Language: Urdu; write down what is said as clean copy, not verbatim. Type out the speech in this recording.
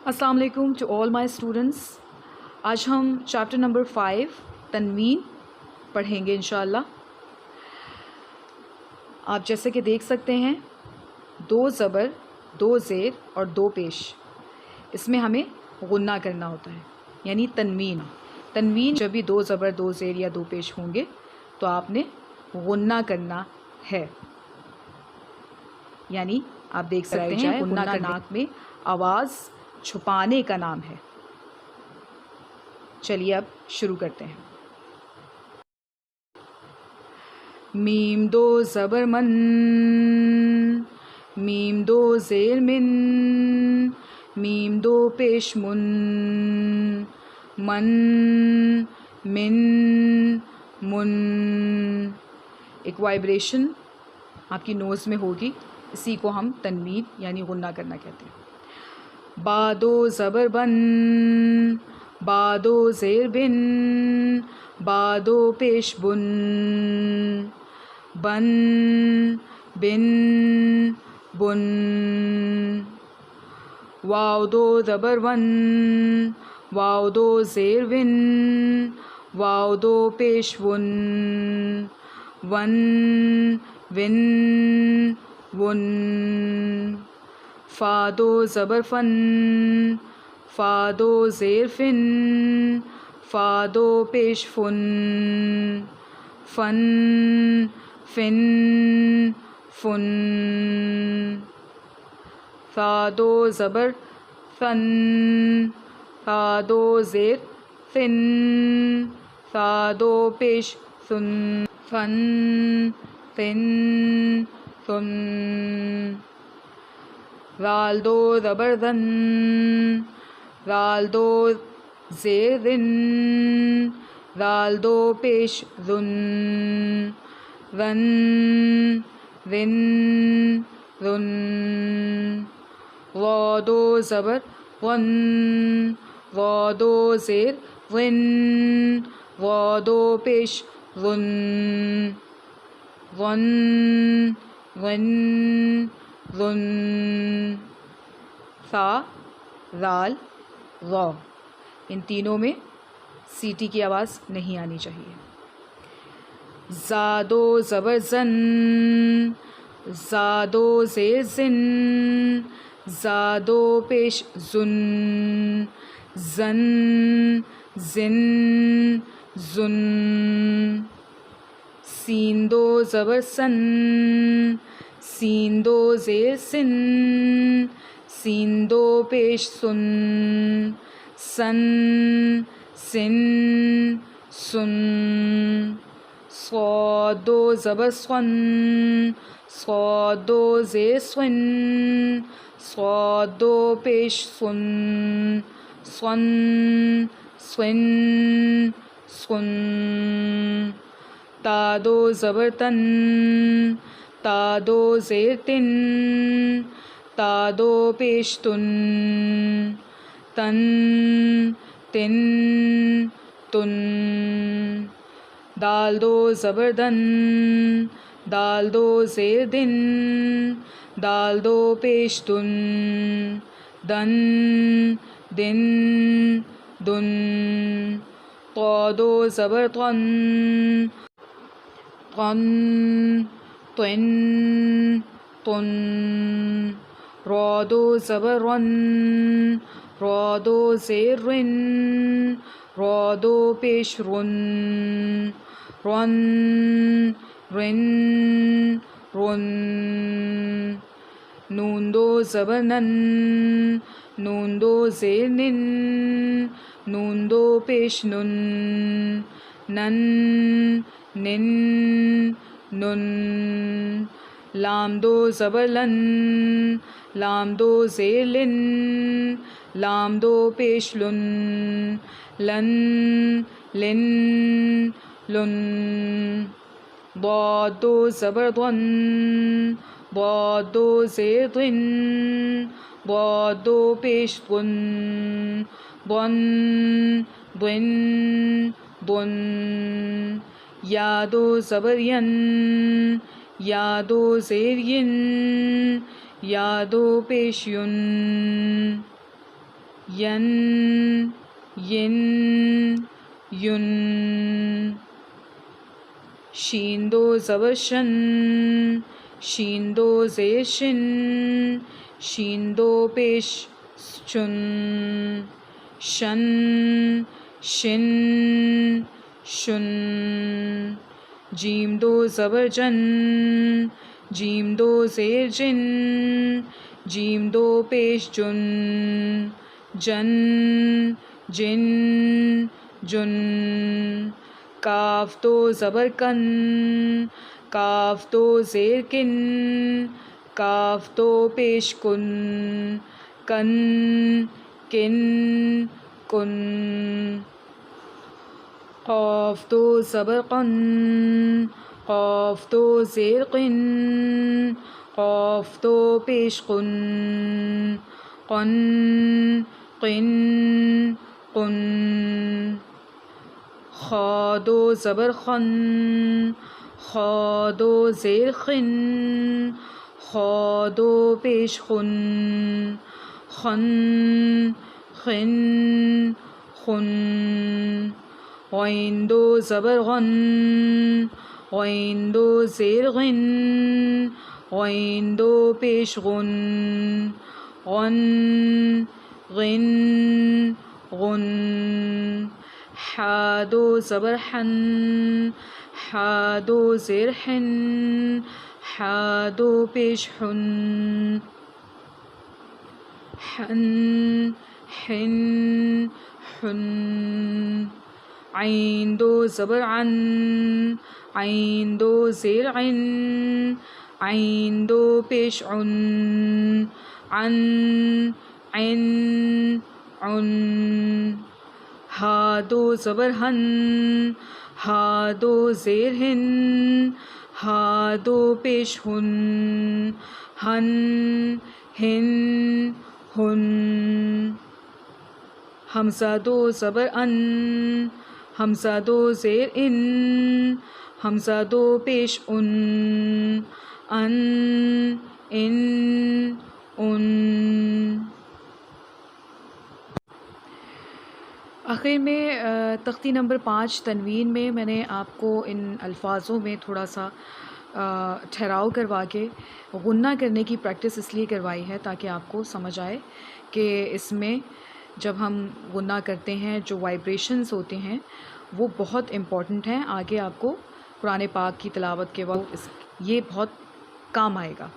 السلام علیکم ٹو آل مائی اسٹوڈنٹس. آج ہم چیپٹر نمبر 5 تنوین پڑھیں گے انشاءاللہ. آپ جیسے کہ دیکھ سکتے ہیں 2 زبر 2 زیر اور 2 پیش. اس میں ہمیں غنہ کرنا ہوتا ہے یعنی تنوین جب بھی 2 زبر 2 زیر یا 2 پیش ہوں گے تو آپ نے غنہ کرنا ہے. یعنی آپ دیکھ سکتے ہیں غنہ کا ناک میں آواز چھپانے کا نام ہے. چلیے اب شروع کرتے ہیں. میم 2 زبر من، میم 2 زیر من، میم 2 پیش من، من من من. ایک وائبریشن آپ کی نوز میں ہوگی، اسی کو ہم تنوین یعنی غنہ کرنا کہتے ہیں. با 2 زبر بن، با 2 زیر بن، با 2 پیش بن، بن بن بن. واو 2 زبر ون، واو 2 زیر ون، واو 2 پیش ون، ون ون ون. فا 2 زبر فن، فا 2 زیر فن، فا 2 پیش فن، فن فن فن. ثا 2 زبر ثن، ثا 2 زیر ثن، ثا 2 پیش ثن، ثن ثن ثن. ذال 2 زبر ذن، ذال 2 زیر ذن، ذال 2 پیش ذن، ذن ذن ذن. ضا 2 زبر ظن، ضا 2 زیر ظن، ضا 2 پیش ظن، ظن ظن ظن. ثا ذال ظا، ان تینوں میں سیٹی کی آواز نہیں آنی چاہیے. زا 2 زبر زن، زا 2 زیر زن، زا 2 پیش زن، زن زن زن. سین 2 زبر سن، سین 2 زیر سن، سین 2 پیش سن، سن سن سن. صاد 2 زبر سن، صاد 2 زیر سن، صاد 2 پیش سن، سن سن سن. تا 2 زبر تن، تا 2 زیر تن، تا 2 پیش تن، تن تن تن. دال 2 زبر دن، دال 2 زیر دن، دال 2 پیش دن، دن دن دن. طا 2 زبر طن، طن طن طن. را 2 زبر رن، را 2 زیر رن، را 2 پیش رن، رن رن رن. نون 2 زبر نن، نون 2 زیر نن، نون 2 پیش نن، نن نن نن. لام 2 زبر لن، لام 2 زیر لن، لام 2 پیش لن، لن لن لن. ضاد 2 زبر ضن، ضاد 2 زیر ضن، ضاد 2 پیش ضن، ضن ضن ضن. یا 2 زبر ین، یا 2 زیر ین، یا 2 پیش یون، ین ین یون شین دو زبر شن شین دو زیر شن شین دو پیش چن شن شن شن جیم دو زبر جن جیم دو زیر جن جیم دو پیش جن جن جن جن کاف دو زبر کن کاف دو زیر کن کاف دو پیش کن کن کن کن قاف دو زبر قن قاف دو زیر قن قاف دو پیش قن قن قن قن خا دو زبر خن خا دو زیر خن خا دو پیش خن خن خن خن غین دو زبر غن غین دو زیر غن غین دو پیش غن غن غن غن حا دو زبر حن حا دو زیر حن حا دو پیش حن حن حن حن عین دو زبر عن عین دو زیر عن عین دو پیش عن عن عن عن ہا دو زبر ہن ہا دو زیر ہن ہا دو پیش ہن ہن ہن ہن حمزہ دو زبر ان حمزہ دو زیر ان حمزہ دو پیش ان ان ان ان آخر میں تختی نمبر 5 تنوین میں نے آپ کو ان الفاظوں میں تھوڑا سا ٹھہراؤ کروا کے غنہ کرنے کی پریکٹس اس لیے کروائی ہے تاکہ آپ کو سمجھ آئے کہ اس میں جب ہم غنہ کرتے ہیں جو وائبریشنز ہوتے ہیں وہ بہت امپورٹنٹ ہیں. آگے آپ کو قرآن پاک کی تلاوت کے وقت یہ بہت کام آئے گا.